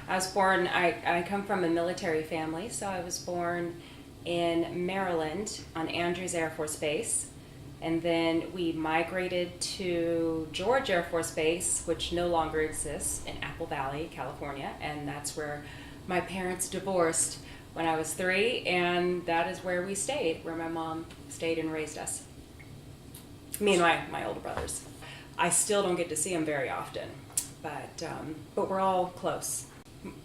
I come from a military family, so I was born in Maryland on Andrews Air Force Base. And then we migrated to George Air Force Base, which no longer exists, in Apple Valley, California. And that's where my parents divorced when I was 3, and that is where we stayed, where my mom stayed and raised us. Me and my older brothers. I still don't get to see them very often, but we're all close.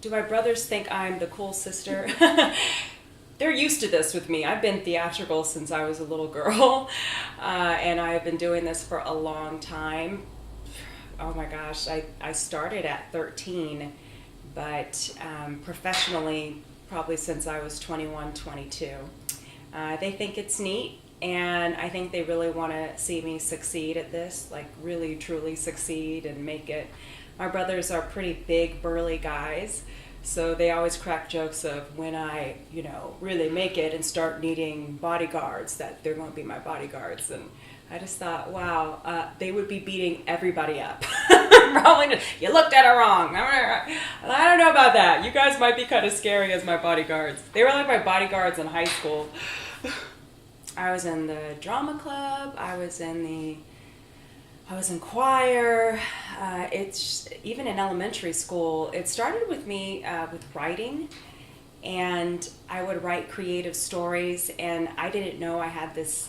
Do my brothers think I'm the cool sister? They're used to this with me. I've been theatrical since I was a little girl, and I've been doing this for a long time. Oh my gosh, I started at 13, but professionally, probably since I was 21, 22. They think it's neat, and I think they really want to see me succeed at this, like really, truly succeed and make it. My brothers are pretty big, burly guys, so they always crack jokes of when I, really make it and start needing bodyguards, that they're going to be my bodyguards. And I just thought, wow, they would be beating everybody up. Probably, you looked at it wrong. I don't know about that. You guys might be kind of scary as my bodyguards. They were like my bodyguards in high school. I was in the drama club. I was in choir. It's even in elementary school. It started with me with writing, and I would write creative stories, and I didn't know I had this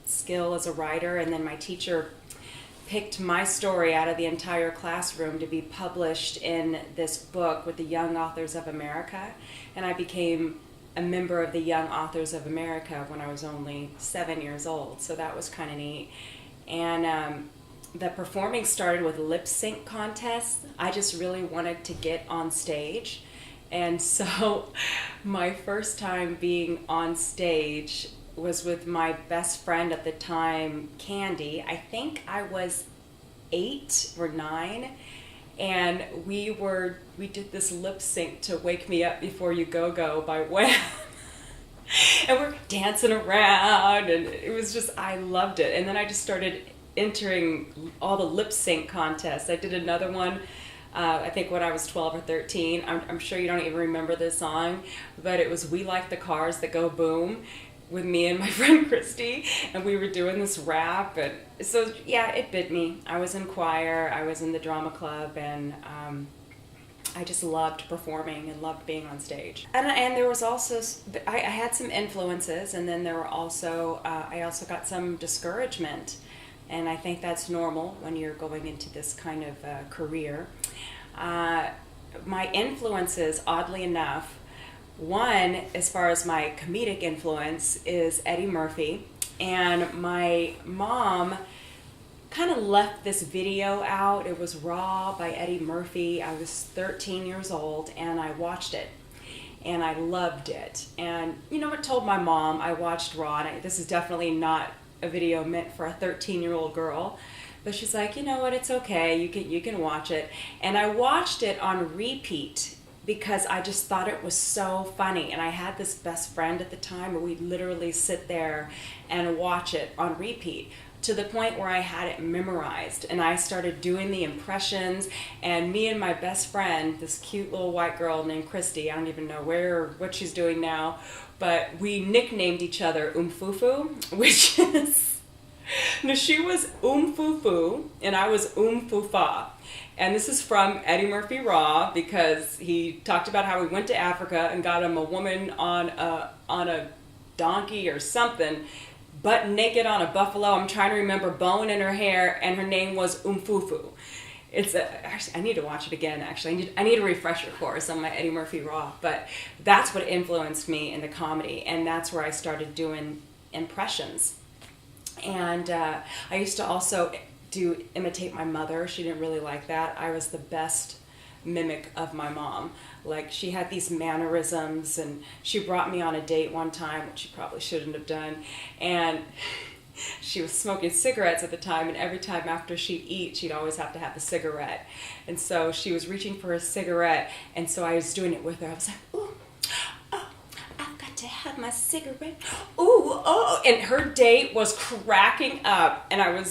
skill as a writer. And then my teacher picked my story out of the entire classroom to be published in this book with the Young Authors of America, and I became a member of the Young Authors of America when I was only 7 years old, so that was kind of neat. And the performing started with lip sync contests. I just really wanted to get on stage, and so my first time being on stage was with my best friend at the time, Candy. I think I was 8 or 9, and we did this lip sync to Wake Me Up Before You Go by Wham. And we're dancing around, and it was just, I loved it. And then I just started entering all the lip sync contests. I did another one, I think when I was 12 or 13. I'm sure you don't even remember this song, but it was We Like the Cars That Go Boom, with me and my friend Christy, and we were doing this rap. And so yeah, it bit me. I was in choir, I was in the drama club, and I just loved performing and loved being on stage. And there was also, I had some influences, and then there were also, I also got some discouragement, and I think that's normal when you're going into this kind of career. My influences, oddly enough, one, as far as my comedic influence, is Eddie Murphy. And my mom kind of left this video out. It was Raw by Eddie Murphy. I was 13 years old, and I watched it. And I loved it. And I told my mom I watched Raw, and this is definitely not a video meant for a 13-year-old girl. But she's like, you know what, it's okay. You can watch it. And I watched it on repeat, because I just thought it was so funny. And I had this best friend at the time where we'd literally sit there and watch it on repeat, to the point where I had it memorized. And I started doing the impressions, and me and my best friend, this cute little white girl named Christy, I don't even know what she's doing now, but we nicknamed each other Fufu, which is, no, she was Fufu, and I was Fufa. And this is from Eddie Murphy Raw, because he talked about how he went to Africa and got him a woman on a donkey or something, butt naked on a buffalo. I'm trying to remember, bone in her hair, and her name was Fufu. Actually, I need to watch it again, actually. I need a refresher course on my Eddie Murphy Raw. But that's what influenced me in the comedy, and that's where I started doing impressions. And I used to also imitate my mother. She didn't really like that. I was the best mimic of my mom. Like, she had these mannerisms, and she brought me on a date one time, which she probably shouldn't have done, and she was smoking cigarettes at the time, and every time after she'd eat, she'd always have to have a cigarette. And so she was reaching for a cigarette, and so I was doing it with her. I was like, ooh, oh, I've got to have my cigarette. Ooh, oh, and her date was cracking up, and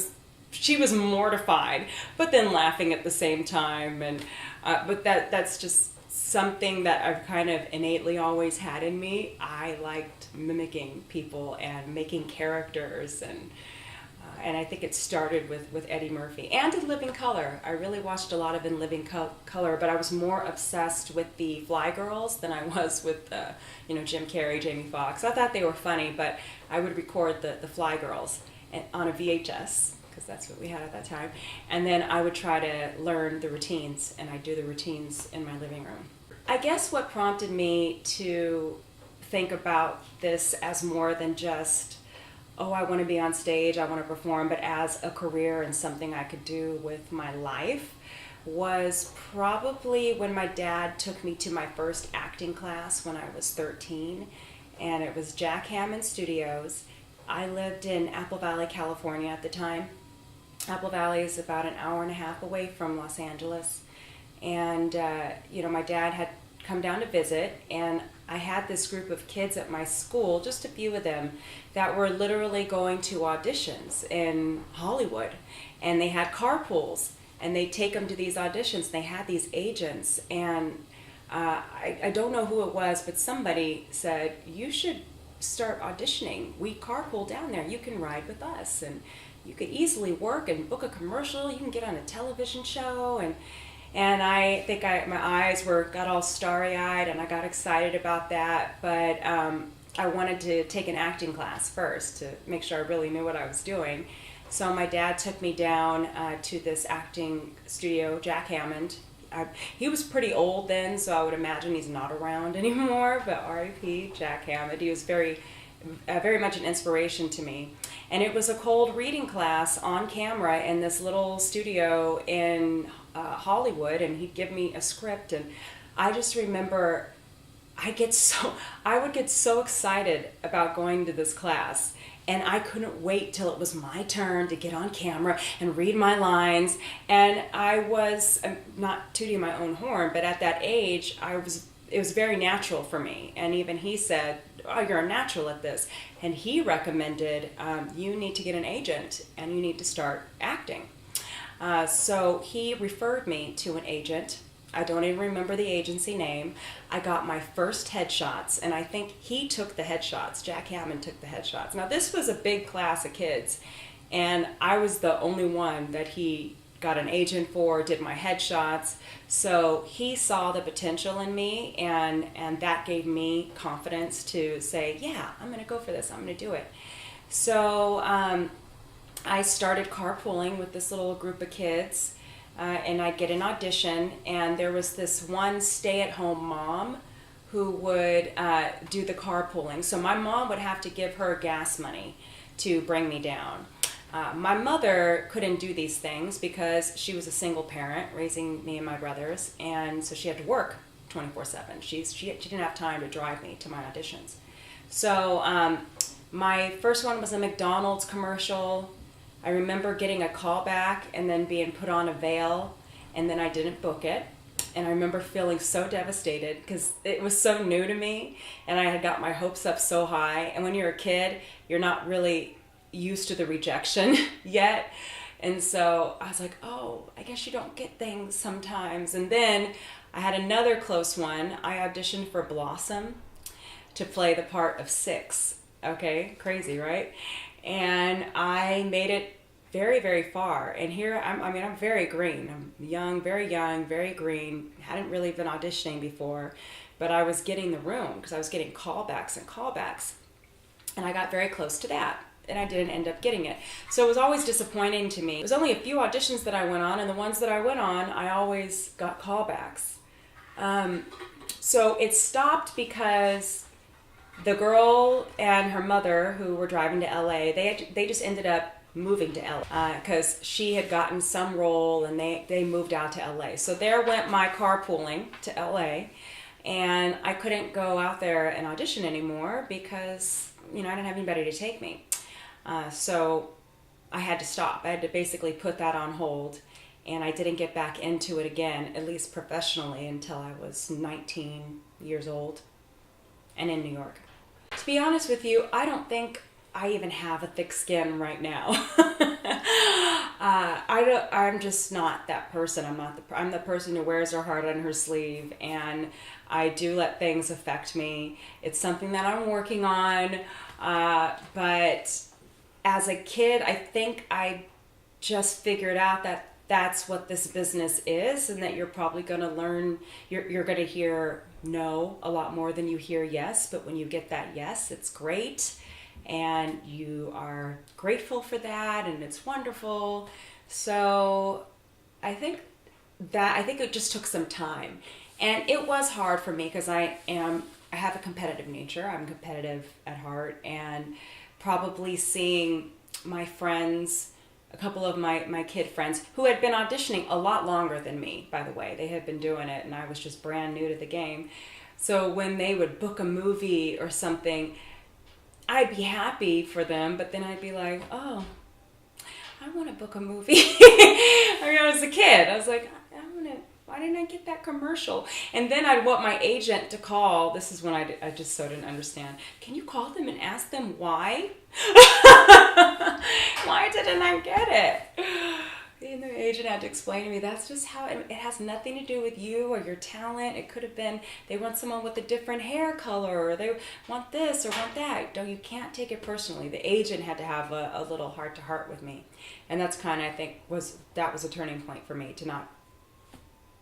she was mortified, but then laughing at the same time. And but that's just something that I've kind of innately always had in me. I liked mimicking people and making characters, and I think it started with Eddie Murphy and In Living Color. I really watched a lot of In Living Color, but I was more obsessed with the Fly Girls than I was with Jim Carrey, Jamie Foxx. I thought they were funny, but I would record the Fly Girls on a VHS, because that's what we had at that time. And then I would try to learn the routines, and I'd do the routines in my living room. I guess what prompted me to think about this as more than just, oh, I want to be on stage, I want to perform, but as a career and something I could do with my life, was probably when my dad took me to my first acting class when I was 13, and it was Jack Hammond Studios. I lived in Apple Valley, California at the time. Apple Valley is about an hour and a half away from Los Angeles, and my dad had come down to visit, and I had this group of kids at my school, just a few of them, that were literally going to auditions in Hollywood, and they had carpools, and they'd take them to these auditions. They had these agents, and I don't know who it was, but somebody said, you should start auditioning. We carpool down there. You can ride with us, and you could easily work and book a commercial. You can get on a television show, and I think my eyes got all starry-eyed, and I got excited about that. But I wanted to take an acting class first to make sure I really knew what I was doing. So my dad took me down to this acting studio, Jack Hammond. He was pretty old then, so I would imagine he's not around anymore, but R.I.P. Jack Hammond. He was very much an inspiration to me. And it was a cold reading class on camera in this little studio in Hollywood, and he'd give me a script, and I just remember I would get so excited about going to this class, and I couldn't wait till it was my turn to get on camera and read my lines. And I'm not tooting my own horn, but at that age, it was very natural for me. And even he said, oh, you're a natural at this. And he recommended, you need to get an agent and you need to start acting. So he referred me to an agent. I don't even remember the agency name. I got my first headshots, and I think he took the headshots. Jack Hammond took the headshots. Now, this was a big class of kids, and I was the only one that he got an agent for, did my headshots. So he saw the potential in me, and that gave me confidence to say, yeah, I'm going to go for this. I'm going to do it. So I started carpooling with this little group of kids. And I'd get an audition, and there was this one stay-at-home mom who would do the carpooling. So my mom would have to give her gas money to bring me down. My mother couldn't do these things because she was a single parent raising me and my brothers, and so she had to work 24/7. She didn't have time to drive me to my auditions. So my first one was a McDonald's commercial. I remember getting a call back and then being put on a veil, and then I didn't book it. And I remember feeling so devastated because it was so new to me, and I had got my hopes up so high. And when you're a kid, you're not really used to the rejection yet. And so I was like, oh, I guess you don't get things sometimes. And then I had another close one. I auditioned for Blossom to play the part of Six. Okay, crazy, right? And I made it very, very far. And here, I'm very green. I'm young, very green. Hadn't really been auditioning before, but I was getting the room because I was getting callbacks. And I got very close to that, and I didn't end up getting it. So it was always disappointing to me. There was only a few auditions that I went on, and the ones that I went on, I always got callbacks. So it stopped because the girl and her mother, who were driving to LA, they just ended up moving to LA because she had gotten some role, and they moved out to LA. So there went my carpooling to LA, and I couldn't go out there and audition anymore because I didn't have anybody to take me. So I had to stop. I had to basically put that on hold, and I didn't get back into it again, at least professionally, until I was 19 years old and in New York. To be honest with you, I don't think I even have a thick skin right now. I'm just not that person. I'm the person who wears her heart on her sleeve, and I do let things affect me. It's something that I'm working on, but as a kid, I think I just figured out that that's what this business is, and that you're probably going to learn, you're going to hear no a lot more than you hear yes, but when you get that yes, it's great, and you are grateful for that, and it's wonderful. So I think it just took some time, and it was hard for me because I have a competitive nature. I'm competitive at heart, and probably seeing my friends, a couple of my kid friends who had been auditioning a lot longer than me, by the way. They had been doing it, and I was just brand new to the game. So when they would book a movie or something, I'd be happy for them, but then I'd be like, oh, I want to book a movie. I mean, I was a kid. I was like, why didn't I get that commercial? And then I'd want my agent to call. This is when I just so didn't understand. Can you call them and ask them why? Why didn't I get it? And the agent had to explain to me, that's just how it has nothing to do with you or your talent. It could have been they want someone with a different hair color, or they want this or want that. No, you can't take it personally. The agent had to have a little heart to heart with me. And that's kind of, I think, was a turning point for me, to not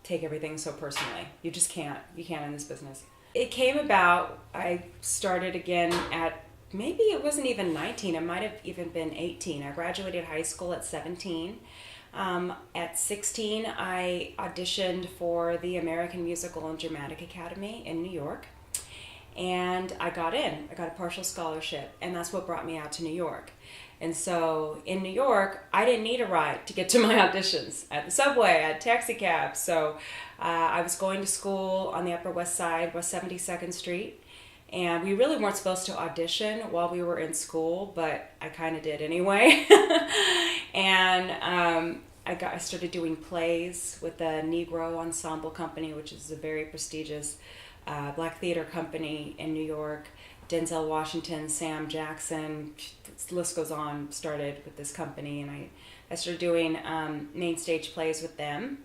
take everything so personally. You just can't. You can't in this business. It came about, I started again at, maybe it wasn't even 19, it might have even been 18. I graduated high school at 17. At 16, I auditioned for the American Musical and Dramatic Academy in New York, and I got in. I got a partial scholarship, and that's what brought me out to New York. And so in New York, I didn't need a ride to get to my auditions. At the subway, I had taxi cabs. So I was going to school on the Upper West Side, West 72nd Street. And we really weren't supposed to audition while we were in school, but I kind of did anyway. And I started doing plays with the Negro Ensemble Company, which is a very prestigious black theater company in New York. Denzel Washington, Sam Jackson, the list goes on, started with this company, and I started doing main stage plays with them.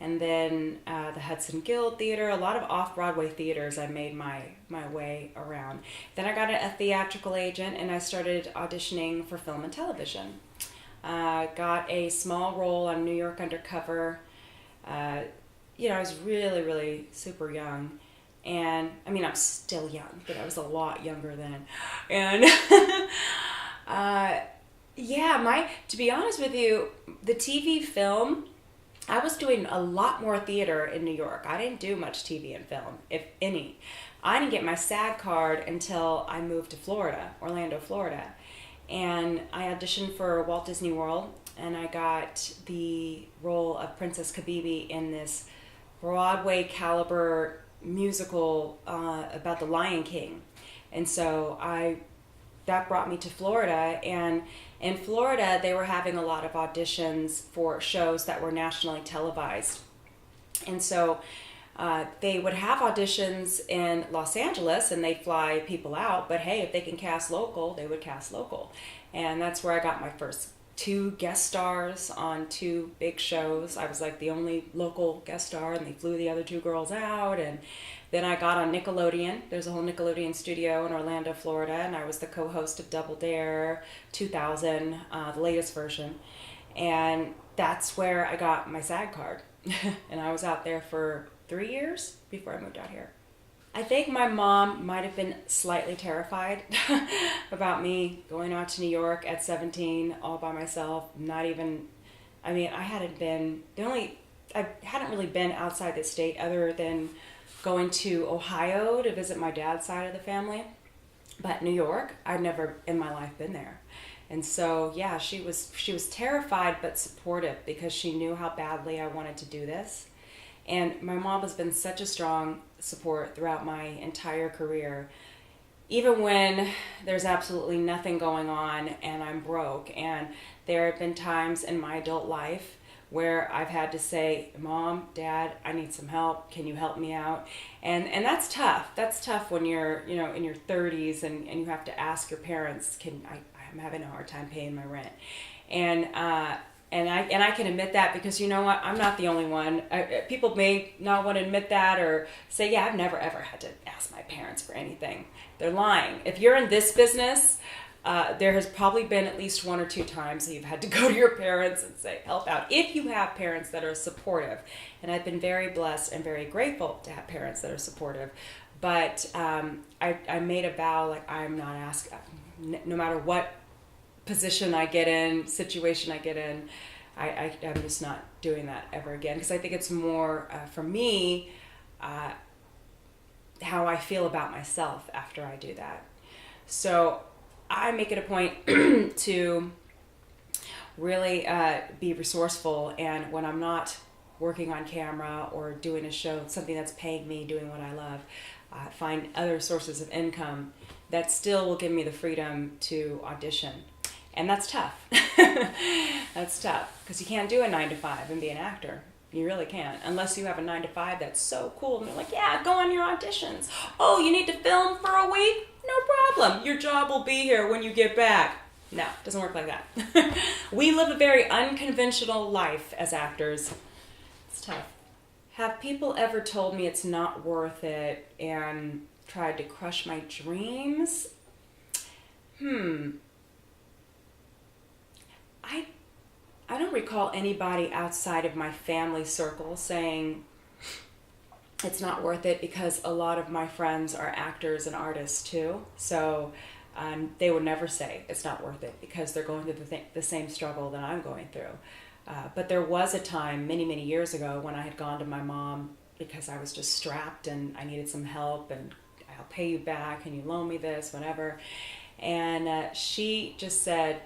And then the Hudson Guild Theater, a lot of off-Broadway theaters I made my way around. Then I got a theatrical agent, and I started auditioning for film and television. Got a small role on New York Undercover. I was really, really super young. And I mean, I'm still young, but I was a lot younger then. And to be honest with you, the TV film, I was doing a lot more theater in New York. I didn't do much TV and film, if any. I didn't get my SAG card until I moved to Florida, Orlando, Florida. And I auditioned for Walt Disney World, and I got the role of Princess Kabibi in this Broadway caliber musical about the Lion King. And so that brought me to Florida, and in Florida they were having a lot of auditions for shows that were nationally televised. And so they would have auditions in Los Angeles, and they'd fly people out, but hey, if they can cast local, they would cast local. And that's where I got my first 2 guest stars on 2 big shows. I was like the only local guest star, and they flew the other 2 girls out. And then I got on Nickelodeon. There's a whole Nickelodeon studio in Orlando, Florida, and I was the co-host of Double Dare 2000, the latest version. And that's where I got my SAG card. And I was out there for 3 years before I moved out here. I think my mom might have been slightly terrified about me going out to New York at 17 all by myself. I hadn't really been outside the state other than going to Ohio to visit my dad's side of the family. But New York, I'd never in my life been there. And so, yeah, she was terrified but supportive, because she knew how badly I wanted to do this. And my mom has been such a strong support throughout my entire career, even when there's absolutely nothing going on and I'm broke. And there have been times in my adult life where I've had to say, Mom, Dad, I need some help. Can you help me out? And that's tough. That's tough when you're, in your 30s and you have to ask your parents, I'm having a hard time paying my rent. And And I can admit that because you know what? I'm not the only one. People may not want to admit that or say, yeah, I've never ever had to ask my parents for anything. They're lying. If you're in this business, there has probably been at least 1 or 2 times that you've had to go to your parents and say, help out. If you have parents that are supportive, and I've been very blessed and very grateful to have parents that are supportive, but I made a vow, like I'm not asking, no matter what position I get in, situation I get in, I'm just not doing that ever again. Because I think it's more, for me, how I feel about myself after I do that. So I make it a point to really be resourceful. And when I'm not working on camera or doing a show, something that's paying me, doing what I love, find other sources of income that still will give me the freedom to audition. And that's tough. That's tough because you can't do a 9-to-5 and be an actor. You really can't, unless you have a 9-to-5 that's so cool. And they're like, yeah, go on your auditions. Oh, you need to film for a week? No problem. Your job will be here when you get back. No, it doesn't work like that. We live a very unconventional life as actors. It's tough. Have people ever told me it's not worth it and tried to crush my dreams? I don't recall anybody outside of my family circle saying it's not worth it, because a lot of my friends are actors and artists too. So they would never say it's not worth it because they're going through the same struggle that I'm going through. But there was a time many, many years ago when I had gone to my mom because I was just strapped and I needed some help, and I'll pay you back and you loan me this, whatever. And she just said,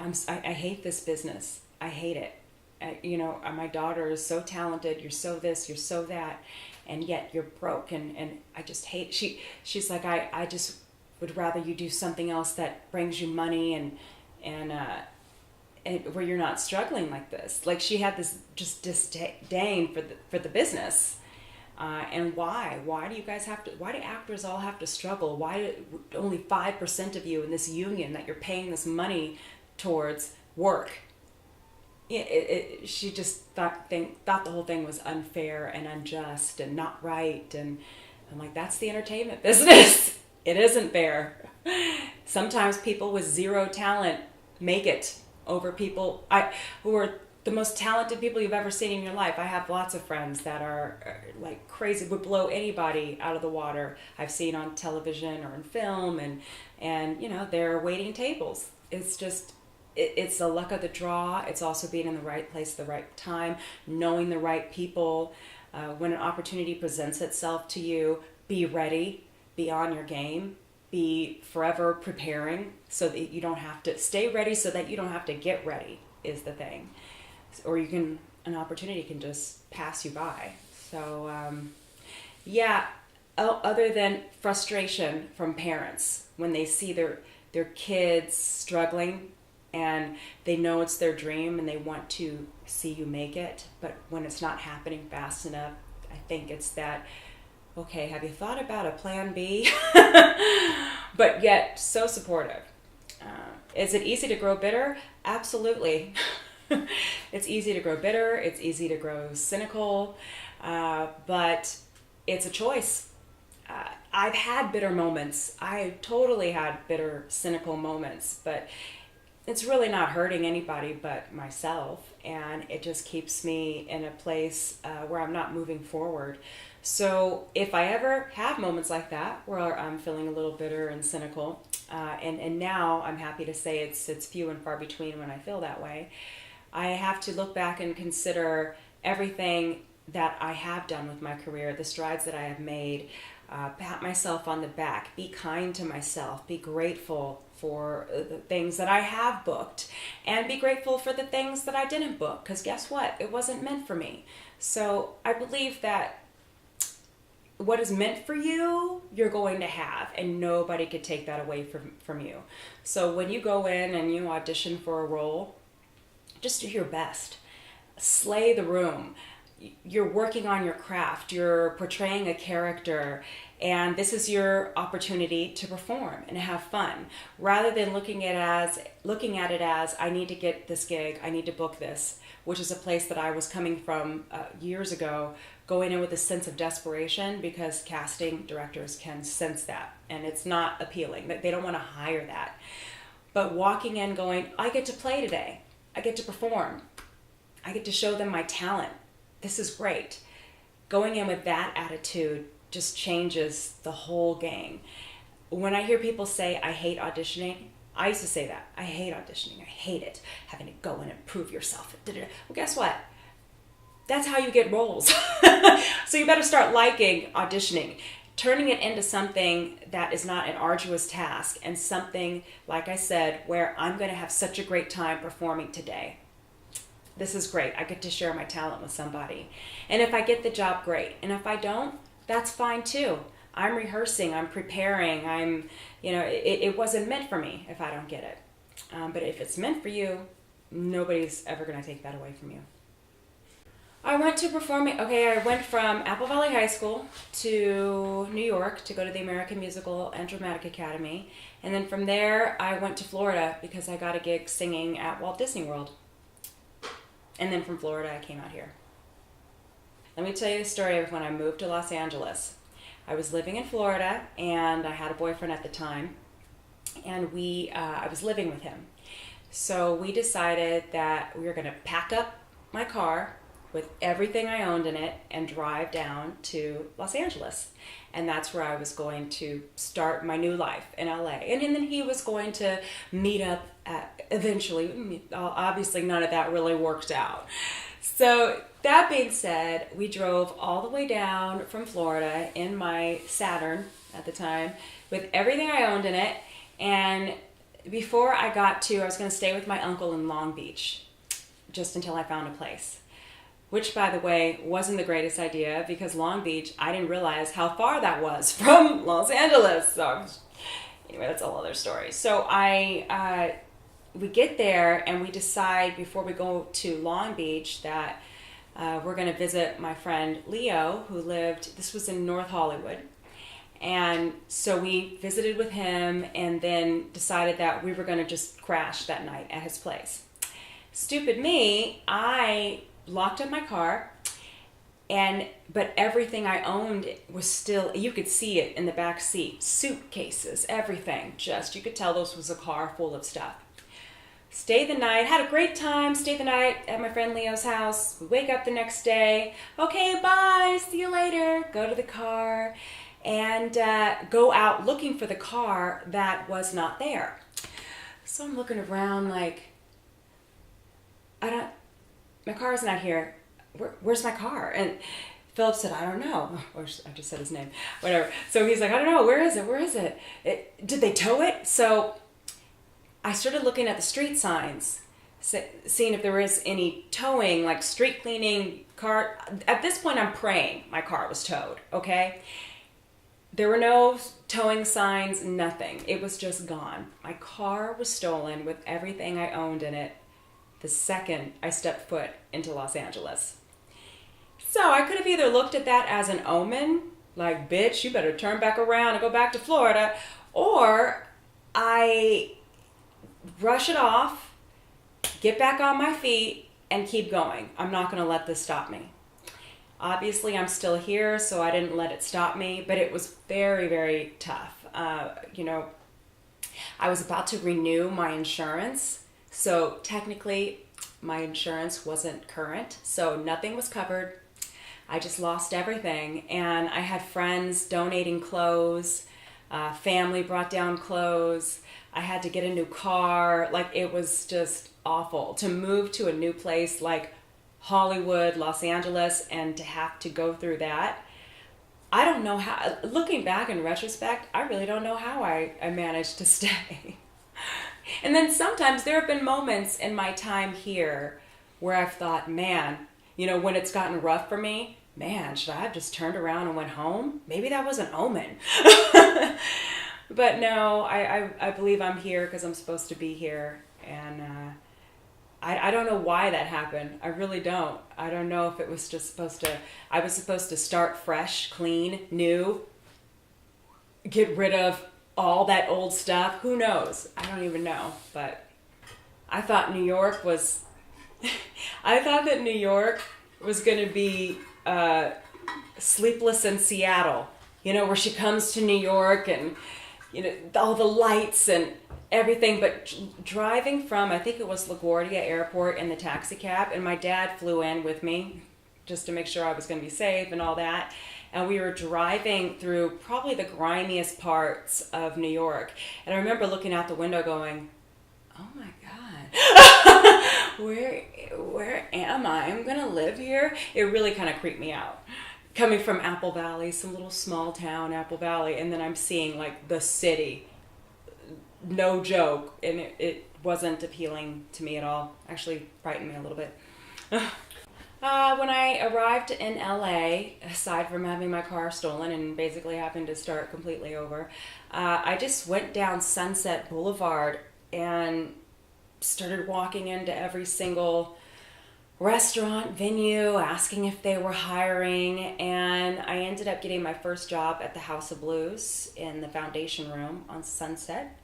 I hate this business. I hate it. My daughter is so talented. You're so this, you're so that, and yet you're broke. And I just hate. She's like, I just would rather you do something else that brings you money and where you're not struggling like this. Like she had this just disdain for the business. And why? Why do you guys have to? Why do actors all have to struggle? Why do only 5% of you in this union that you're paying this money towards work? She just thought the whole thing was unfair and unjust and not right. And I'm like, that's the entertainment business. It isn't fair. Sometimes people with zero talent make it over people who are the most talented people you've ever seen in your life. I have lots of friends that are like crazy, would blow anybody out of the water. I've seen on television or in film, and they're waiting tables. It's just, it's the luck of the draw. It's also being in the right place at the right time, knowing the right people. When an opportunity presents itself to you, be ready, be on your game, be forever preparing so that you don't have to stay ready, so that you don't have to get ready is the thing. Or an opportunity can just pass you by. So, other than frustration from parents when they see their kids struggling and they know it's their dream and they want to see you make it, but when it's not happening fast enough, I think it's that, okay, have you thought about a plan B? But yet so supportive. Is it easy to grow bitter? Absolutely. It's easy to grow bitter. It's easy to grow cynical, but it's a choice. I've had bitter moments. I totally had bitter, cynical moments, but it's really not hurting anybody but myself, and it just keeps me in a place where I'm not moving forward. So if I ever have moments like that where I'm feeling a little bitter and cynical, and now I'm happy to say it's few and far between when I feel that way, I have to look back and consider everything that I have done with my career, the strides that I have made, pat myself on the back, be kind to myself, be grateful for the things that I have booked, and be grateful for the things that I didn't book, because guess what? It wasn't meant for me. So I believe that what is meant for you, you're going to have, and nobody could take that away from you. So when you go in and you audition for a role, just do your best. Slay the room. you're working on your craft, you're portraying a character, and this is your opportunity to perform and have fun, rather than looking at it as I need to get this gig, I need to book this, which is a place that I was coming from years ago, going in with a sense of desperation, because casting directors can sense that, and it's not appealing. They don't want to hire that. But walking in going, I get to play today, I get to perform, I get to show them my talent. This is great. Going in with that attitude just changes the whole game. When I hear people say, I hate auditioning, I used to say that. I hate auditioning. I hate it. Having to go in and prove yourself. Well, guess what? That's how you get roles. So you better start liking auditioning, turning it into something that is not an arduous task, and something, like I said, where I'm going to have such a great time performing today. This is great. I get to share my talent with somebody. And if I get the job, great. And if I don't, that's fine too. I'm rehearsing, I'm preparing, it wasn't meant for me if I don't get it. But if it's meant for you, nobody's ever going to take that away from you. I went from Apple Valley High School to New York to go to the American Musical and Dramatic Academy. And then from there, I went to Florida because I got a gig singing at Walt Disney World. And then from Florida, I came out here. Let me tell you the story of when I moved to Los Angeles. I was living in Florida, and I had a boyfriend at the time, and I was living with him. So we decided that we were going to pack up my car with everything I owned in it and drive down to Los Angeles. And that's where I was going to start my new life in LA. And then he was going to meet up eventually. Obviously, none of that really worked out. So that being said, we drove all the way down from Florida in my Saturn at the time with everything I owned in it. And before I was going to stay with my uncle in Long Beach just until I found a place. Which, by the way, wasn't the greatest idea, because Long Beach, I didn't realize how far that was from Los Angeles. So anyway, that's a whole other story. So we get there and we decide before we go to Long Beach that we're going to visit my friend Leo, who this was in North Hollywood. And so we visited with him and then decided that we were going to just crash that night at his place. Stupid me, I locked up my car, but everything I owned was still, you could see it in the back seat, suitcases, everything, you could tell this was a car full of stuff. Stayed the night, had a great time, stayed the night at my friend Leo's house. We wake up the next day, okay, bye, see you later, go to the car, and go out looking for the car that was not there. So I'm looking around like, my car's not here. Where's my car? And Philip said, I don't know. Or I just said his name. Whatever. So he's like, I don't know. Where is it? Did they tow it? So I started looking at the street signs, seeing if there was any towing, like street cleaning car. At this point, I'm praying my car was towed, okay? There were no towing signs, nothing. It was just gone. My car was stolen with everything I owned in it the second I stepped foot into Los Angeles. So I could have either looked at that as an omen, like, bitch, you better turn back around and go back to Florida, or I brush it off, get back on my feet, and keep going. I'm not going to let this stop me. Obviously, I'm still here, so I didn't let it stop me, but it was very, very tough. I was about to renew my insurance. So technically, my insurance wasn't current, so nothing was covered. I just lost everything, and I had friends donating clothes, family brought down clothes. I had to get a new car. Like, it was just awful to move to a new place like Hollywood, Los Angeles, and to have to go through that. I don't know how, looking back in retrospect, I really don't know how I managed to stay. And then sometimes there have been moments in my time here where I've thought, man, when it's gotten rough for me, man, should I have just turned around and went home? Maybe that was an omen. But no, I believe I'm here because I'm supposed to be here. And I don't know why that happened. I really don't. I don't know if it was just I was supposed to start fresh, clean, new, get rid of all that old stuff. Who knows? I don't even know. But I thought New York was, I thought that New York was going to be Sleepless in Seattle, where she comes to New York and, all the lights and everything. But driving from, I think it was LaGuardia Airport in the taxi cab, and my dad flew in with me just to make sure I was going to be safe and all that. And we were driving through probably the grimiest parts of New York. And I remember looking out the window going, oh my God, where am I? I'm going to live here? It really kind of creeped me out. Coming from Apple Valley, some little small town, Apple Valley, and then I'm seeing like the city. No joke. And it wasn't appealing to me at all. Actually frightened me a little bit. When I arrived in LA, aside from having my car stolen and basically having to start completely over, I just went down Sunset Boulevard and started walking into every single restaurant, venue, asking if they were hiring, and I ended up getting my first job at the House of Blues in the foundation room on Sunset,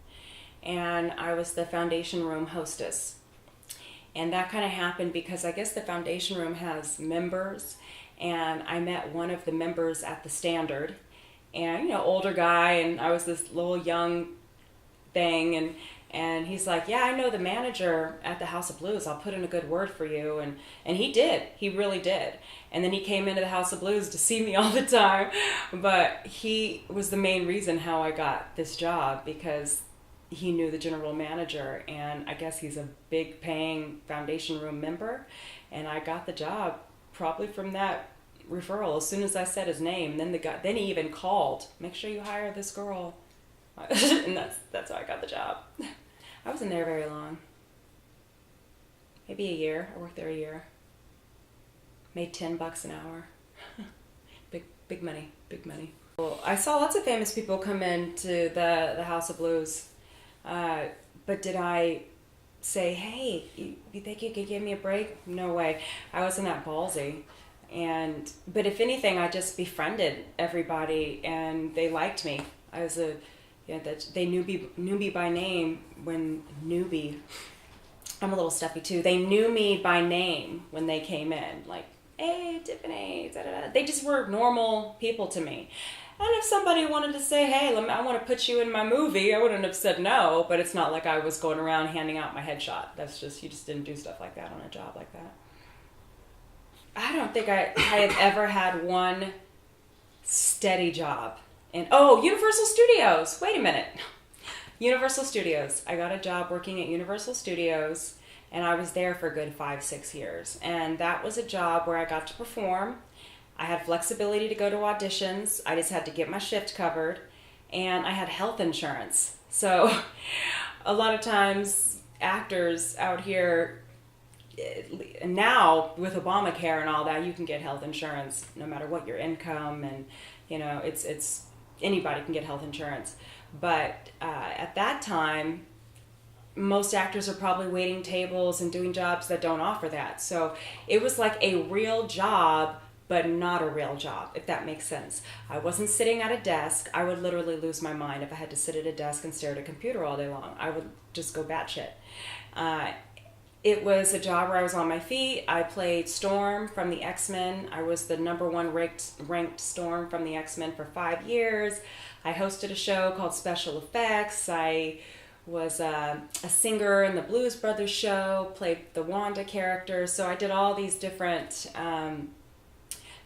and I was the foundation room hostess. And that kind of happened because I guess the foundation room has members, and I met one of the members at the Standard, and older guy, and I was this little young thing, and he's like, yeah, I know the manager at the House of Blues. I'll put in a good word for you. And he did. He really did. And then he came into the House of Blues to see me all the time. But he was the main reason how I got this job, because he knew the general manager. And I guess he's a big paying foundation room member. And I got the job probably from that referral. As soon as I said his name, then he even called, make sure you hire this girl. And that's how I got the job. I wasn't there very long. Maybe a year. I worked there a year. Made $10 an hour. Big money. Well, I saw lots of famous people come into the House of Blues. But did I say, hey, you think you could give me a break? No way. I wasn't that ballsy. But if anything, I just befriended everybody and they liked me. I was that they knew me by name when newbie. I'm a little stuffy too. They knew me by name when they came in, like, hey, Tiffany, da-da-da. They just were normal people to me. And if somebody wanted to say, hey, I want to put you in my movie, I wouldn't have said no, but it's not like I was going around handing out my headshot. You just didn't do stuff like that on a job like that. I don't think I have ever had one steady job. And Universal Studios. Wait a minute. Universal Studios. I got a job working at Universal Studios, and I was there for a good 5-6 years. And that was a job where I got to perform. I had flexibility to go to auditions. I just had to get my shift covered, and I had health insurance. So a lot of times actors out here, now with Obamacare and all that, you can get health insurance no matter what your income, and it's anybody can get health insurance. But at that time, most actors are probably waiting tables and doing jobs that don't offer that. So it was like a real job, but not a real job, if that makes sense. I wasn't sitting at a desk. I would literally lose my mind if I had to sit at a desk and stare at a computer all day long. I would just go batshit. It was a job where I was on my feet. I played Storm from the X-Men. I was the #1 ranked Storm from the X-Men for 5 years. I hosted a show called Special Effects. I was a singer in the Blues Brothers show, played the Wanda character. So I did all these different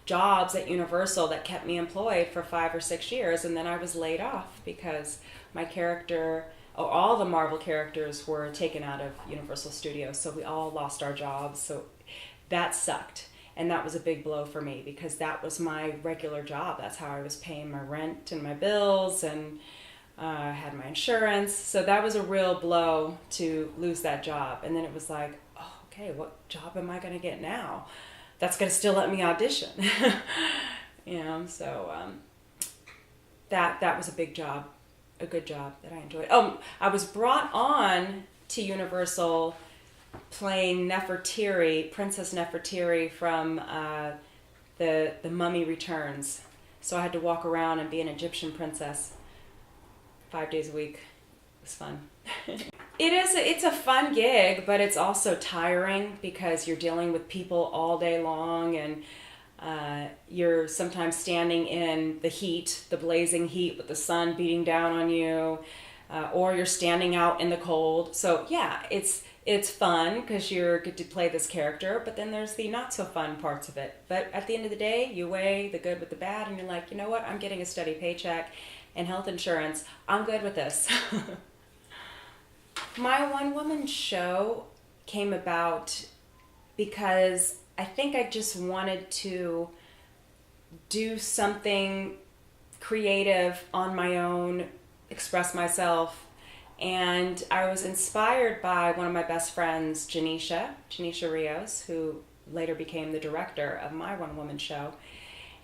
jobs at Universal that kept me employed for 5 or 6 years. And then I was laid off because my character... all the Marvel characters were taken out of Universal Studios, so we all lost our jobs. So that sucked, and that was a big blow for me because that was my regular job. That's how I was paying my rent and my bills, and had my insurance. So that was a real blow to lose that job. And then it was like, oh, okay, what job am I going to get now? That's going to still let me audition. So that was a big job. A good job that I enjoyed. I was brought on to Universal playing Nefertiri, Princess Nefertiri from the Mummy Returns. So I had to walk around and be an Egyptian princess 5 days a week. It was fun. It's a fun gig, but it's also tiring because you're dealing with people all day long, and you're sometimes standing in the heat, the blazing heat with the sun beating down on you, or you're standing out in the cold. So yeah, it's fun because you get to play this character, but then there's the not so fun parts of it. But at the end of the day, you weigh the good with the bad, and you're like, you know what? I'm getting a steady paycheck and health insurance. I'm good with this. My one-woman show came about because I think I just wanted to do something creative on my own, express myself, and I was inspired by one of my best friends, Janisha Rios, who later became the director of my one-woman show.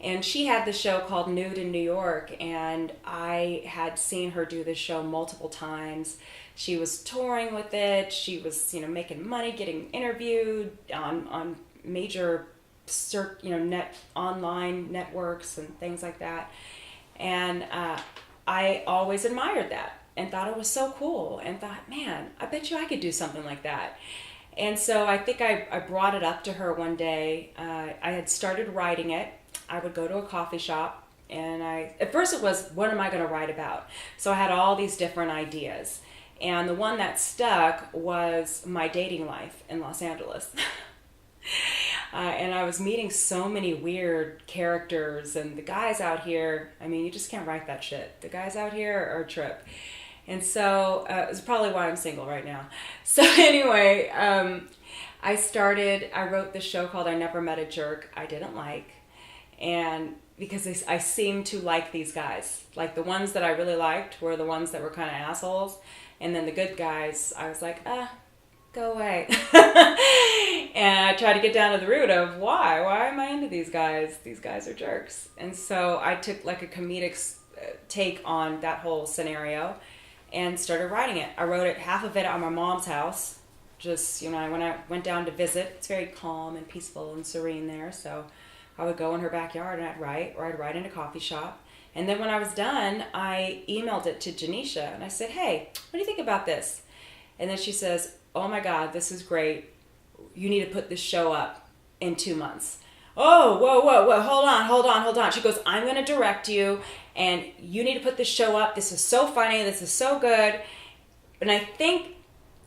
And she had the show called Nude in New York, and I had seen her do this show multiple times. She was touring with it. She was, making money, getting interviewed on major, online networks and things like that. And I always admired that and thought it was so cool, and thought, man, I bet you I could do something like that. And so I think I brought it up to her one day. I had started writing it. I would go to a coffee shop, and at first it was, what am I going to write about? So I had all these different ideas. And the one that stuck was my dating life in Los Angeles. And I was meeting so many weird characters, and the guys out here, you just can't write that shit. The guys out here are a trip. And so it's probably why I'm single right now. So anyway, I wrote this show called I Never Met a Jerk I Didn't Like. And because I seemed to like these guys. Like, the ones that I really liked were the ones that were kind of assholes. And then the good guys, I was like, go away. And I tried to get down to the root of why. Why am I into these guys? These guys are jerks. And so I took like a comedic take on that whole scenario and started writing it. I wrote half of it at my mom's house. Just, when I went down to visit, it's very calm and peaceful and serene there. So I would go in her backyard and I'd write, or I'd write in a coffee shop. And then when I was done, I emailed it to Janisha, and I said, hey, what do you think about this? And then she says, oh my God, this is great. You need to put this show up in 2 months. Oh, whoa, hold on. She goes, I'm going to direct you, and you need to put this show up. This is so funny. This is so good. And I think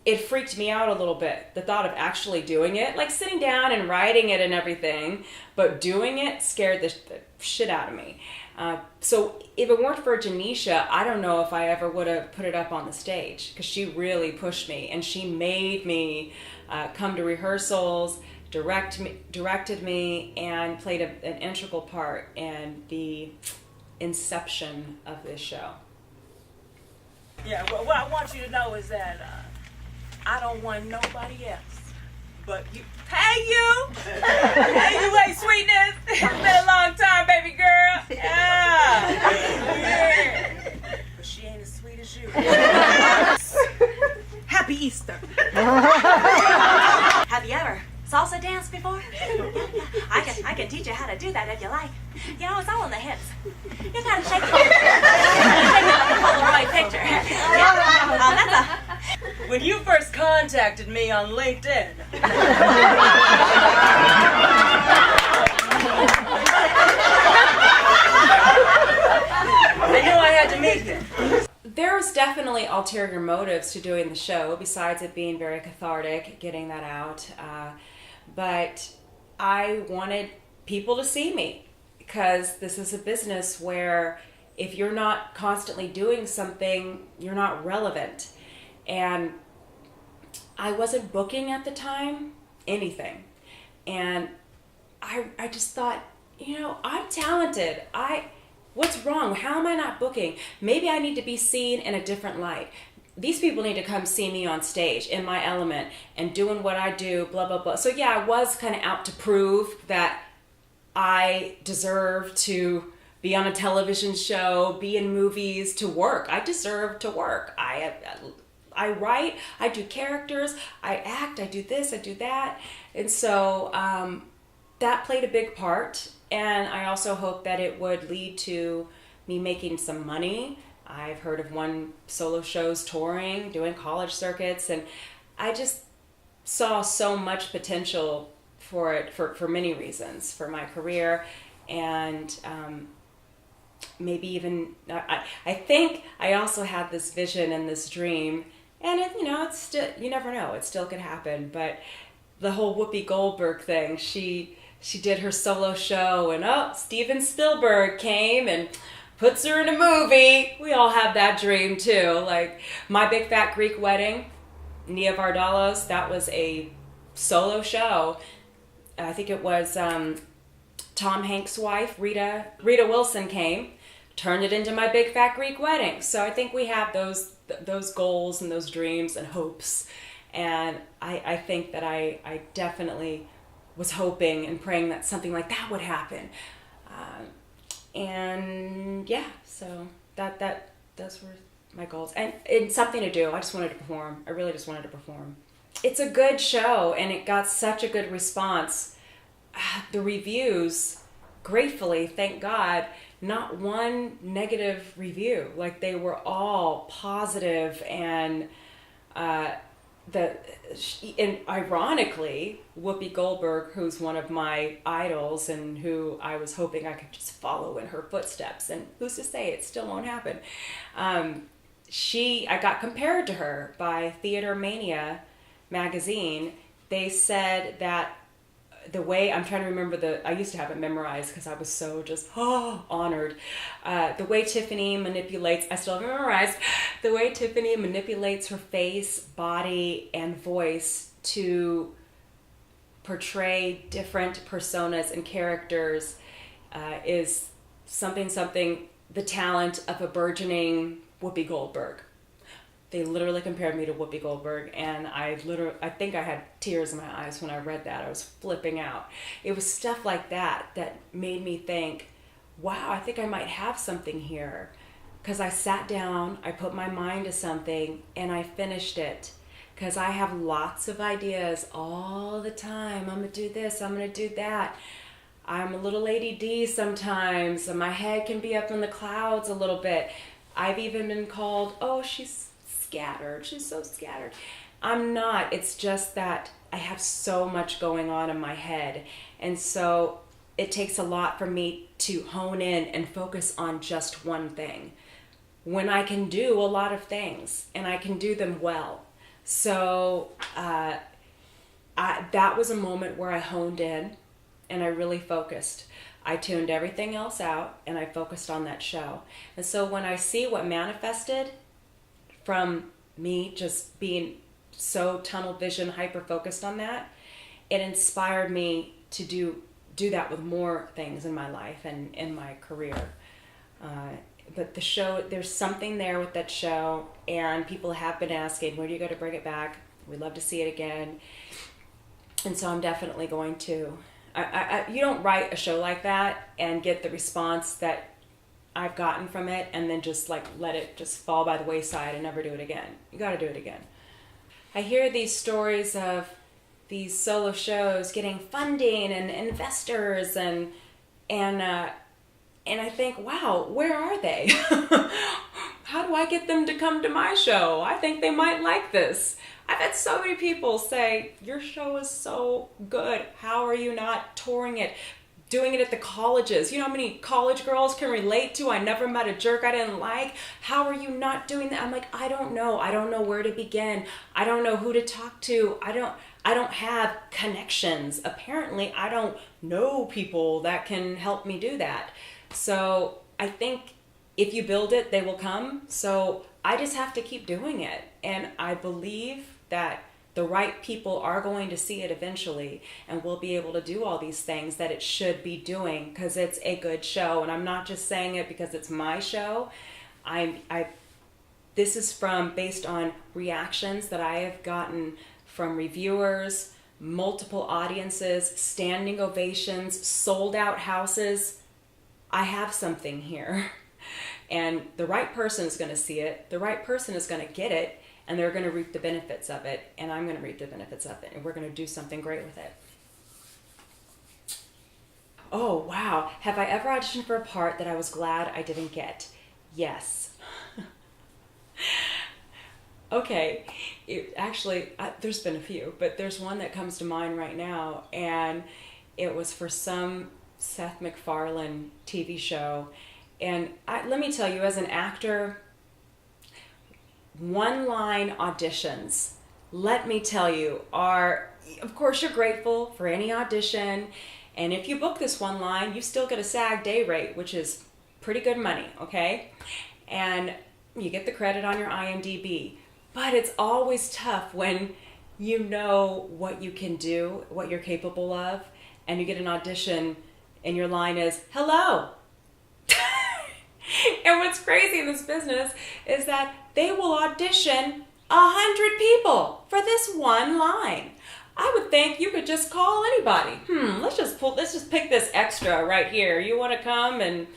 it freaked me out a little bit, the thought of actually doing it, like sitting down and writing it and everything, but doing it scared the shit out of me. So if it weren't for Janisha, I don't know if I ever would have put it up on the stage, because she really pushed me, and she made me come to rehearsals, directed me, and played an integral part in the inception of this show. Yeah, well, what I want you to know is that I don't want nobody else but you. Hey, you! Hey, you, hey, sweetness! It's been a long time, baby girl. Yeah. But she ain't as sweet as you. Happy Easter. Have you ever salsa danced before? I can teach you how to do that if you like. It's all in the hips. You gotta shake it. Shake it like a Polaroid picture. That's When you first contacted me on LinkedIn, I knew I had to meet you. There's definitely ulterior motives to doing the show, besides it being very cathartic, getting that out. But I wanted people to see me, because this is a business where if you're not constantly doing something, you're not relevant. And I wasn't booking at the time anything. And I just thought, I'm talented. What's wrong? How am I not booking? Maybe I need to be seen in a different light. These people need to come see me on stage in my element and doing what I do, blah, blah, blah. So yeah, I was kind of out to prove that I deserve to be on a television show, be in movies, to work. I deserve to work. I write, I do characters, I act, I do this, I do that. And so that played a big part. And I also hope that it would lead to me making some money. I've heard of one solo shows touring, doing college circuits, and I just saw so much potential for it for many reasons, for my career, and maybe even I think I also had this vision and this dream, and it's still, you never know, it still could happen. But the whole Whoopi Goldberg thing, she did her solo show, and Steven Spielberg came and puts her in a movie. We all have that dream too. Like My Big Fat Greek Wedding, Nia Vardalos, that was a solo show. I think it was Tom Hanks' wife, Rita Wilson, came, turned it into My Big Fat Greek Wedding. So I think we have those goals and those dreams and hopes. And I think that I definitely was hoping and praying that something like that would happen. And yeah, so those were my goals. And it's something to do. I just wanted to perform. I really just wanted to perform. It's a good show, and it got such a good response. The reviews, gratefully, thank God, not one negative review. Like, they were all positive, and ironically, Whoopi Goldberg, who's one of my idols and who I was hoping I could just follow in her footsteps, and who's to say it still won't happen. I got compared to her by Theater Mania magazine. They said that the way, I'm trying to remember I used to have it memorized because I was so just honored. The way Tiffany manipulates, I still have it memorized, the way Tiffany manipulates her face, body, and voice to portray different personas and characters is something, the talent of a burgeoning Whoopi Goldberg. They literally compared me to Whoopi Goldberg, and I think I had tears in my eyes when I read that. I was flipping out. It was stuff like that made me think, wow, I think I might have something here. Because I sat down, I put my mind to something, and I finished it. Because I have lots of ideas all the time. I'm going to do this, I'm going to do that. I'm a little ADD sometimes, and my head can be up in the clouds a little bit. I've even been called, she's scattered. She's so scattered. I'm not. It's just that I have so much going on in my head. And so it takes a lot for me to hone in and focus on just one thing, when I can do a lot of things and I can do them well. So that was a moment where I honed in and I really focused. I tuned everything else out and I focused on that show. And so when I see what manifested from me just being so tunnel vision, hyper focused on that, it inspired me to do that with more things in my life and in my career. But the show, there's something there with that show, and people have been asking, where do you go to bring it back? We'd love to see it again. And so I'm definitely going to. You don't write a show like that and get the response that I've gotten from it and then just let it just fall by the wayside and never do it again. You got to do it again. I hear these stories of these solo shows getting funding and investors and I think, wow, where are they? How do I get them to come to my show? I think they might like this. I've had so many people say, your show is so good. How are you not touring it? Doing it at the colleges. You know how many college girls can relate to? I never met a jerk I didn't like. How are you not doing that? I'm like, I don't know. I don't know where to begin. I don't know who to talk to. I don't have connections. Apparently, I don't know people that can help me do that. So I think if you build it, they will come. So I just have to keep doing it. And I believe that the right people are going to see it eventually, and we'll be able to do all these things that it should be doing because it's a good show. And I'm not just saying it because it's my show. This is based on reactions that I have gotten from reviewers, multiple audiences, standing ovations, sold out houses. I have something here. And the right person is going to see it. The right person is going to get it. and they're going to reap the benefits of it, and I'm going to reap the benefits of it, and we're going to do something great with it. Oh, wow. Have I ever auditioned for a part that I was glad I didn't get? Yes. Okay. There's been a few, but there's one that comes to mind right now, and it was for some Seth MacFarlane TV show. And let me tell you, as an actor, one-line auditions, let me tell you, of course, you're grateful for any audition. And if you book this one line, you still get a SAG day rate, which is pretty good money, okay? And you get the credit on your IMDb. But it's always tough when you know what you can do, what you're capable of, and you get an audition and your line is, hello. And what's crazy in this business is that they will audition 100 people for this one line. I would think you could just call anybody. Let's just pick this extra right here. You want to come and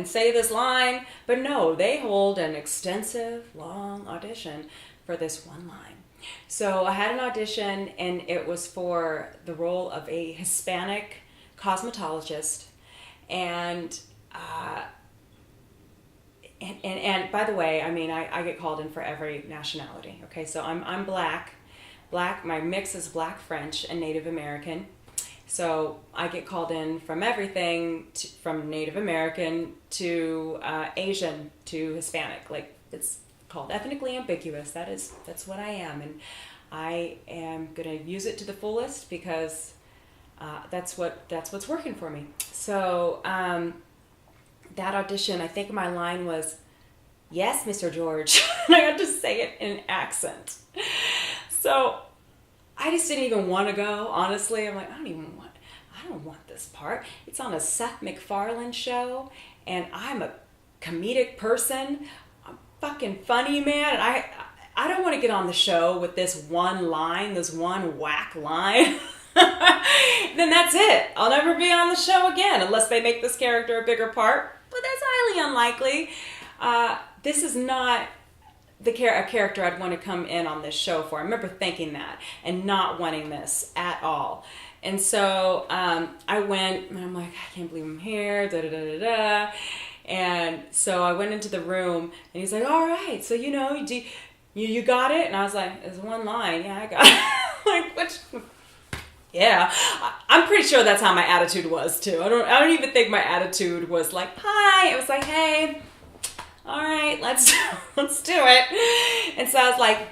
say this line? But no, they hold an extensive, long audition for this one line. So I had an audition, and it was for the role of a Hispanic cosmetologist. And by the way, I mean, I get called in for every nationality. Okay, so I'm black. My mix is Black, French, and Native American. So I get called in from everything from Native American to Asian to Hispanic. Like, it's called ethnically ambiguous. That's what I am, and I am gonna use it to the fullest because that's what's working for me. So that audition, I think my line was, "Yes, Mr. George." And I had to say it in an accent. So I just didn't even want to go, honestly. I'm like, I don't want this part. It's on a Seth MacFarlane show, and I'm a comedic person. I'm fucking funny, man. And I don't want to get on the show with this one line, this one whack line. Then that's it. I'll never be on the show again unless they make this character a bigger part. But that's highly unlikely. This is not a character I'd want to come in on this show for. I remember thinking that and not wanting this at all. And so I went, and I'm like, I can't believe I'm here, da da da da da. And so I went into the room, and he's like, all right, so you got it? And I was like, there's one line, yeah, I got it. Like, which, yeah, I'm pretty sure that's how my attitude was too. I don't even think my attitude was like, hi. It was like, hey, all right, let's do it. And so I was like,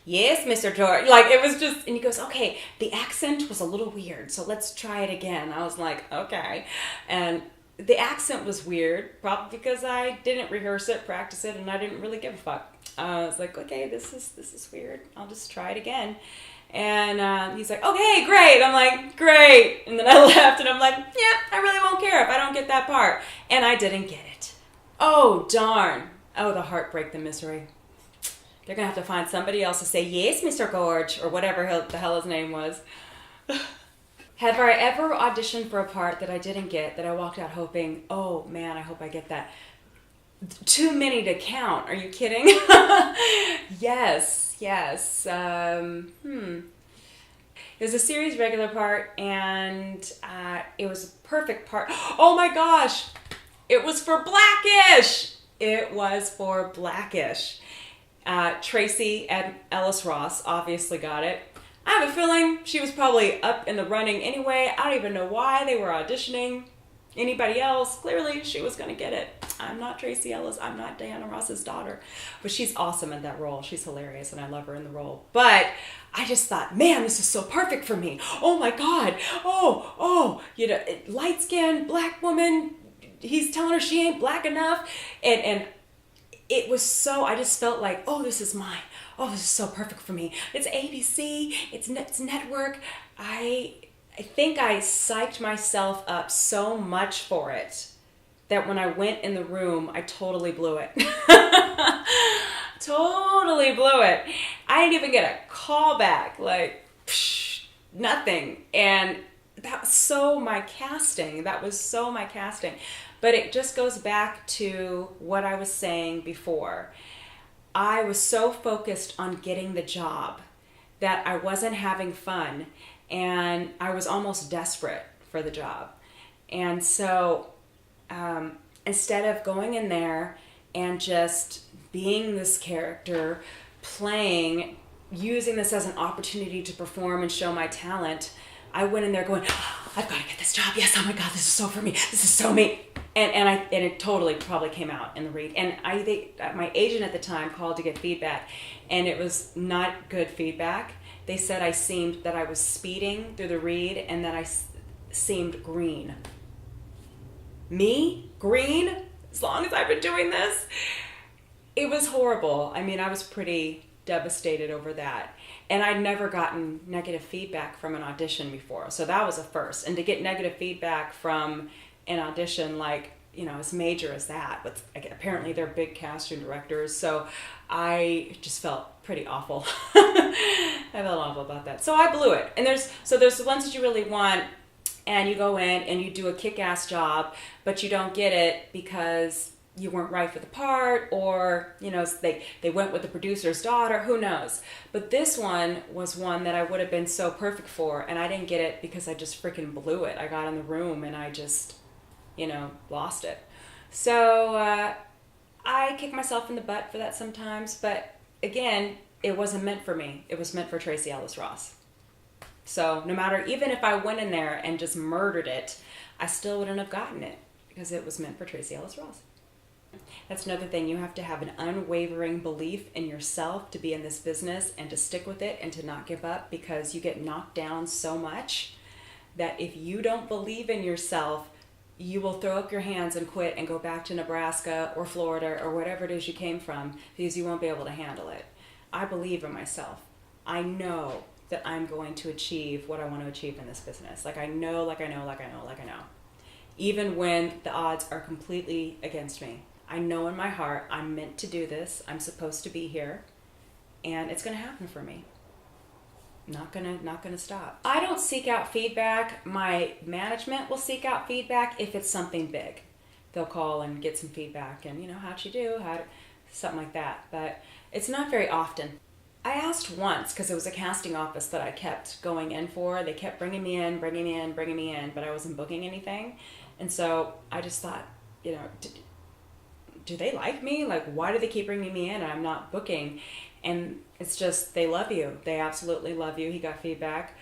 yes, Mr. George. Like, it was just, and he goes, okay, the accent was a little weird, so let's try it again. I was like, okay. And the accent was weird, probably because I didn't rehearse it, practice it, and I didn't really give a fuck. I was like, okay, this is weird. I'll just try it again. And he's like, okay, great. I'm like, great. And then I left, and I'm like, yeah, I really won't care if I don't get that part. And I didn't get it. Oh, darn. Oh, the heartbreak, the misery. They're going to have to find somebody else to say, yes, Mr. Gorge, or whatever the hell his name was. Have I ever auditioned for a part that I didn't get, that I walked out hoping, oh, man, I hope I get that? Too many to count. Are you kidding? Yes. It was a series regular part, and it was a perfect part. Oh, my gosh. It was for Blackish. Tracy Ellis Ross obviously got it. I have a feeling she was probably up in the running anyway. I don't even know why they were auditioning anybody else. Clearly, she was going to get it. I'm not Tracy Ellis. I'm not Diana Ross's daughter. But she's awesome in that role. She's hilarious, and I love her in the role. But I just thought, man, this is so perfect for me. Oh, my God. Oh, light-skinned black woman. He's telling her she ain't black enough. And it was so, I just felt like, oh, this is mine. Oh, this is so perfect for me. It's ABC. It's network. I think I psyched myself up so much for it that when I went in the room, I totally blew it. Totally blew it. I didn't even get a call back. Like, nothing. And that was so my casting. But it just goes back to what I was saying before. I was so focused on getting the job that I wasn't having fun, and I was almost desperate for the job. And so instead of going in there and just being this character, playing, using this as an opportunity to perform and show my talent, I went in there going, oh, I've got to get this job. Yes, oh my God, this is so for me. This is so me. And it totally probably came out in the read. And I think my agent at the time called to get feedback, and it was not good feedback. They said that I was speeding through the read, and that I seemed green. Me? Green? As long as I've been doing this? It was horrible. I mean, I was pretty devastated over that. And I'd never gotten negative feedback from an audition before. So that was a first. And to get negative feedback from an audition like, as major as that, but apparently they're big casting directors. So I just felt pretty awful. I felt awful about that. So I blew it. And there's the ones that you really want, and you go in and you do a kick-ass job, but you don't get it because you weren't right for the part, or they went with the producer's daughter, who knows. But this one was one that I would have been so perfect for, and I didn't get it because I just freaking blew it. I got in the room and I just lost it. So I kick myself in the butt for that sometimes, but again, it wasn't meant for me. It was meant for Tracy Ellis Ross. So no matter, even if I went in there and just murdered it, I still wouldn't have gotten it because it was meant for Tracy Ellis Ross. That's another thing. You have to have an unwavering belief in yourself to be in this business and to stick with it and to not give up, because you get knocked down so much that if you don't believe in yourself, you will throw up your hands and quit and go back to Nebraska or Florida or whatever it is you came from, because you won't be able to handle it. I believe in myself. I know that I'm going to achieve what I want to achieve in this business. I know. Even when the odds are completely against me. I know in my heart I'm meant to do this. I'm supposed to be here, and it's going to happen for me. Not gonna stop. I don't seek out feedback. My management will seek out feedback if it's something big. They'll call and get some feedback and, how'd you do? Something like that. But it's not very often. I asked once, because it was a casting office that I kept going in for. They kept bringing me in, but I wasn't booking anything. And so I just thought, do they like me? Why do they keep bringing me in and I'm not booking? And it's just, they love you. They absolutely love you. He got feedback.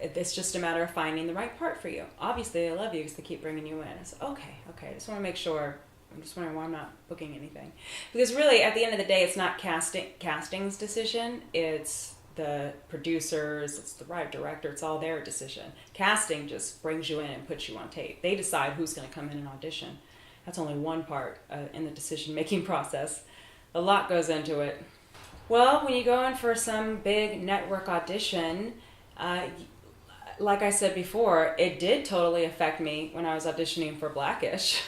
It's just a matter of finding the right part for you. Obviously, they love you because they keep bringing you in. I said, okay. I just want to make sure. I'm just wondering why I'm not booking anything. Because really, at the end of the day, it's not casting's decision. It's the producers, it's the right director. It's all their decision. Casting just brings you in and puts you on tape. They decide who's going to come in and audition. That's only one part in the decision-making process. A lot goes into it. Well, when you go in for some big network audition, like I said before, it did totally affect me when I was auditioning for Blackish.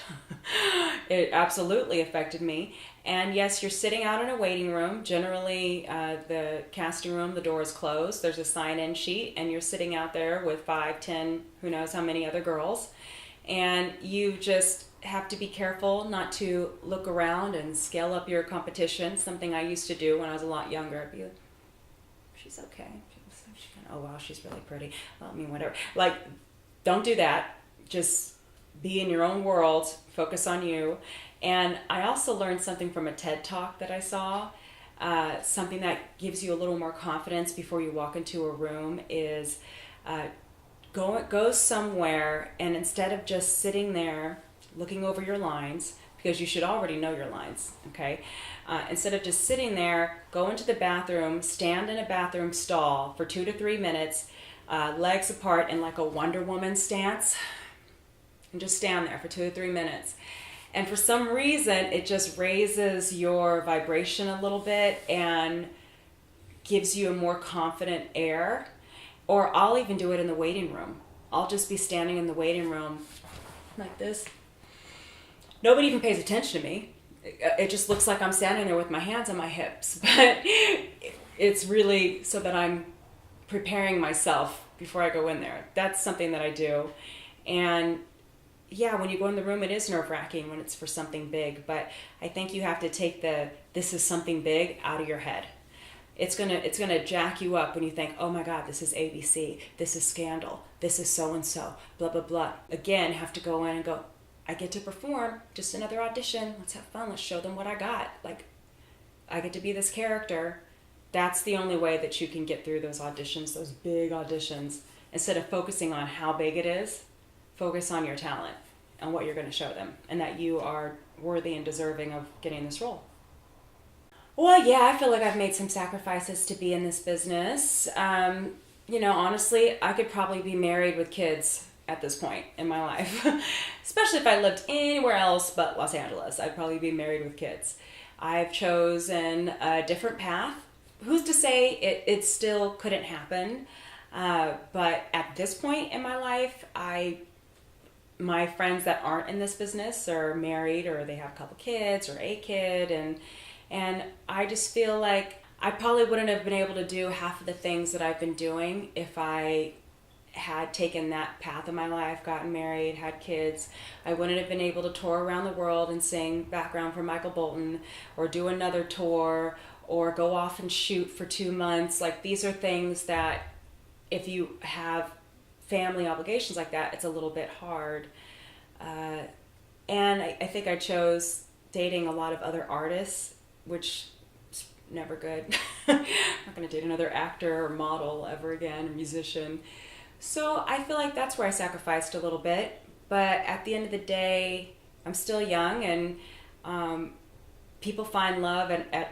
It absolutely affected me. And yes, you're sitting out in a waiting room. Generally, the casting room, the door is closed. There's a sign-in sheet, and you're sitting out there with 5, 10, who knows how many other girls. And you just have to be careful not to look around and scale up your competition, something I used to do when I was a lot younger. I'd be like, she's okay. Oh, wow, she's really pretty. Well, whatever. Don't do that. Just be in your own world. Focus on you. And I also learned something from a TED Talk that I saw. Something that gives you a little more confidence before you walk into a room is go somewhere, and instead of just sitting there looking over your lines, because you should already know your lines, okay? Instead of just sitting there, go into the bathroom, stand in a bathroom stall for 2 to 3 minutes, legs apart in like a Wonder Woman stance, and just stand there for 2 to 3 minutes. And for some reason, it just raises your vibration a little bit and gives you a more confident air. Or I'll even do it in the waiting room. I'll just be standing in the waiting room like this. Nobody even pays attention to me. It just looks like I'm standing there with my hands on my hips. But it's really so that I'm preparing myself before I go in there. That's something that I do. And yeah, when you go in the room, it is nerve-wracking when it's for something big, but I think you have to take this is something big out of your head. It's gonna jack you up when you think, oh my God, this is ABC, this is Scandal, this is so-and-so, blah, blah, blah. Again, have to go in and go, I get to perform, just another audition, let's have fun, let's show them what I got. Like, I get to be this character. That's the only way that you can get through those auditions, those big auditions. Instead of focusing on how big it is, focus on your talent and what you're gonna show them, and that you are worthy and deserving of getting this role. Well, yeah, I feel like I've made some sacrifices to be in this business. Honestly, I could probably be married with kids at this point in my life. Especially if I lived anywhere else but Los Angeles. I'd probably be married with kids. I've chosen a different path. Who's to say it still couldn't happen? But at this point in my life, my friends that aren't in this business are married, or they have a couple kids or a kid, and I just feel like I probably wouldn't have been able to do half of the things that I've been doing if I had taken that path in my life, gotten married, had kids. I wouldn't have been able to tour around the world and sing background for Michael Bolton, or do another tour, or go off and shoot for 2 months. Like, these are things that if you have family obligations like that, it's a little bit hard. And I think I chose dating a lot of other artists, which is never good. I'm not going to date another actor or model ever again, or musician. So I feel like that's where I sacrificed a little bit. But at the end of the day, I'm still young, and people find love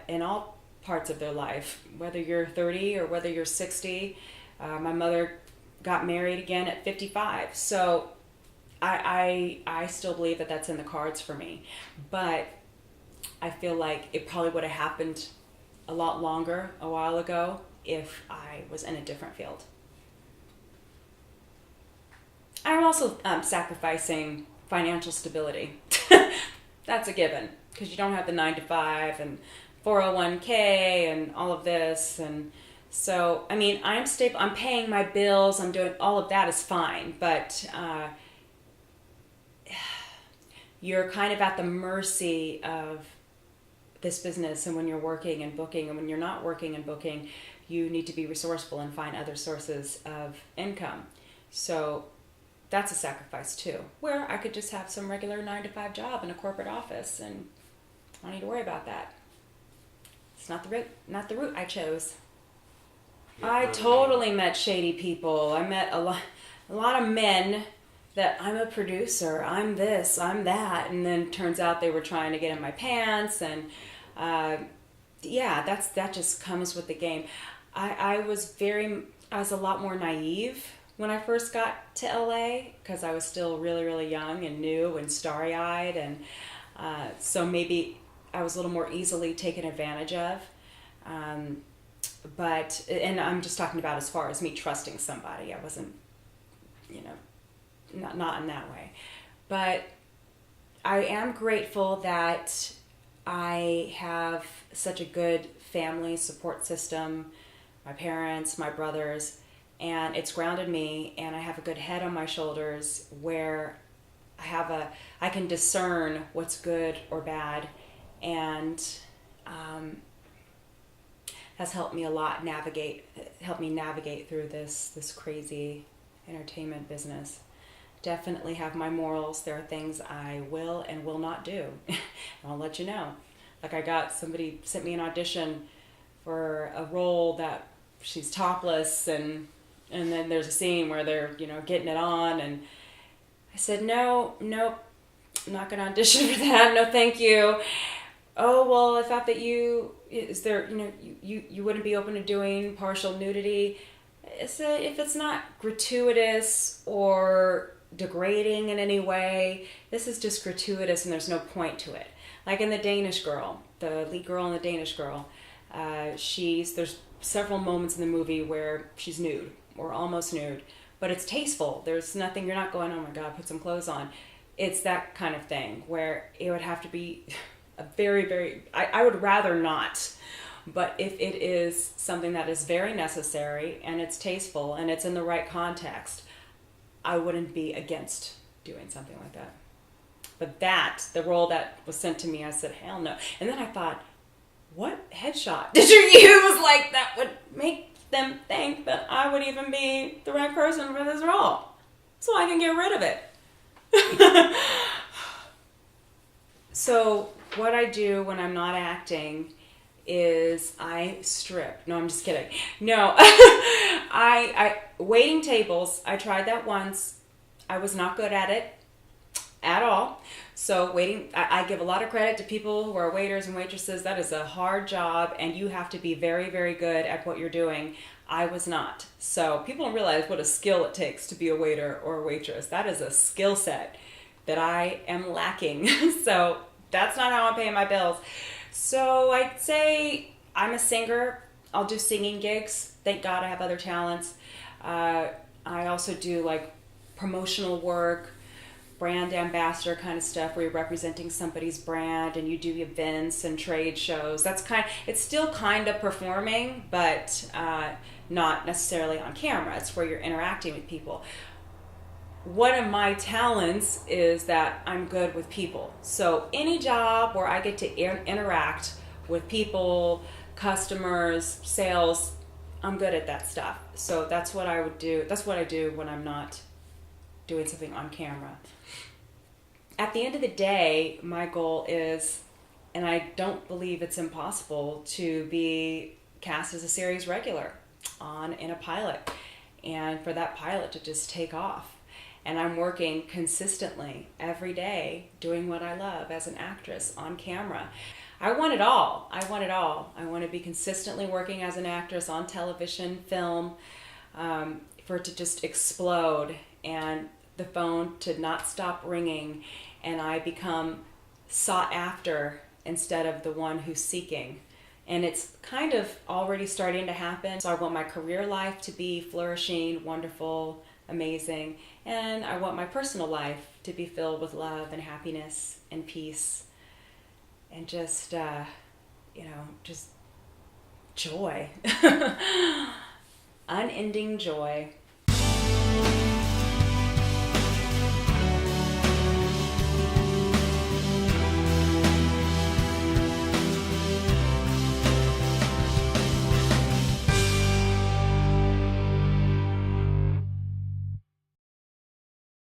in all parts of their life, whether you're 30 or whether you're 60. My mother got married again at 55. So I still believe that that's in the cards for me. But I feel like it probably would have happened a lot longer, a while ago, if I was in a different field. I'm also sacrificing financial stability. That's a given, because you don't have the 9 to 5 and 401k and all of this. And so, I mean, I'm stable. I'm paying my bills. I'm doing all of that is fine. But you're kind of at the mercy of this business. And when you're working and booking, and when you're not working and booking, you need to be resourceful and find other sources of income. So that's a sacrifice too, where I could just have some regular 9 to 5 job in a corporate office, and I don't need to worry about that. It's not the route I chose. I totally met shady people. I met a lot of men that I'm a producer, I'm this, I'm that, and then turns out they were trying to get in my pants, and that just comes with the game. I was a lot more naive when I first got to LA, because I was still really, really young and new and starry-eyed, and so maybe I was a little more easily taken advantage of. And I'm just talking about as far as me trusting somebody. I wasn't, not in that way. But I am grateful that I have such a good family support system, my parents, my brothers, and it's grounded me, and I have a good head on my shoulders where I can discern what's good or bad, and has helped me a lot navigate through this crazy entertainment business. Definitely have my morals. There are things I will and will not do. I'll let you know. Like somebody sent me an audition for a role that she's topless, and then there's a scene where they're, getting it on, and I said, nope, I'm not going to audition for that. No, thank you. Oh, well, I thought that you wouldn't be open to doing partial nudity. I said, if it's not gratuitous or degrading in any way, this is just gratuitous and there's no point to it. Like in The Danish Girl, the lead girl in The Danish Girl, there's several moments in the movie where she's nude or almost nude, but it's tasteful. There's nothing, you're not going, oh my God, put some clothes on. It's that kind of thing where it would have to be a very, very, I would rather not, but if it is something that is very necessary and it's tasteful and it's in the right context, I wouldn't be against doing something like that. But the role that was sent to me, I said, hell no. And then I thought, what headshot did you use like that would make them think that I would even be the right person for this role? So I can get rid of it. So what I do when I'm not acting is I strip. No, I'm just kidding. No, I waiting tables. I tried that once. I was not good at it at all. So waiting, I give a lot of credit to people who are waiters and waitresses. That is a hard job, and you have to be very, very good at what you're doing. I was not. So people don't realize what a skill it takes to be a waiter or a waitress. That is a skill set that I am lacking. So that's not how I'm paying my bills. So I'd say I'm a singer. I'll do singing gigs. Thank God I have other talents. I also do like promotional work, brand ambassador kind of stuff where you're representing somebody's brand and you do events and trade shows. It's still kind of performing, but not necessarily on camera. It's where you're interacting with people. One of my talents is that I'm good with people. So any job where I get to interact with people, customers, sales, I'm good at that stuff. So that's what I would do. That's what I do when I'm not doing something on camera. At the end of the day, my goal is, and I don't believe it's impossible, to be cast as a series regular in a pilot, and for that pilot to just take off. And I'm working consistently every day doing what I love as an actress on camera. I want it all. I want to be consistently working as an actress on television, film, for it to just explode and the phone to not stop ringing and I become sought after instead of the one who's seeking. And it's kind of already starting to happen. So I want my career life to be flourishing, wonderful, amazing. And I want my personal life to be filled with love and happiness and peace and just, just joy. Unending joy.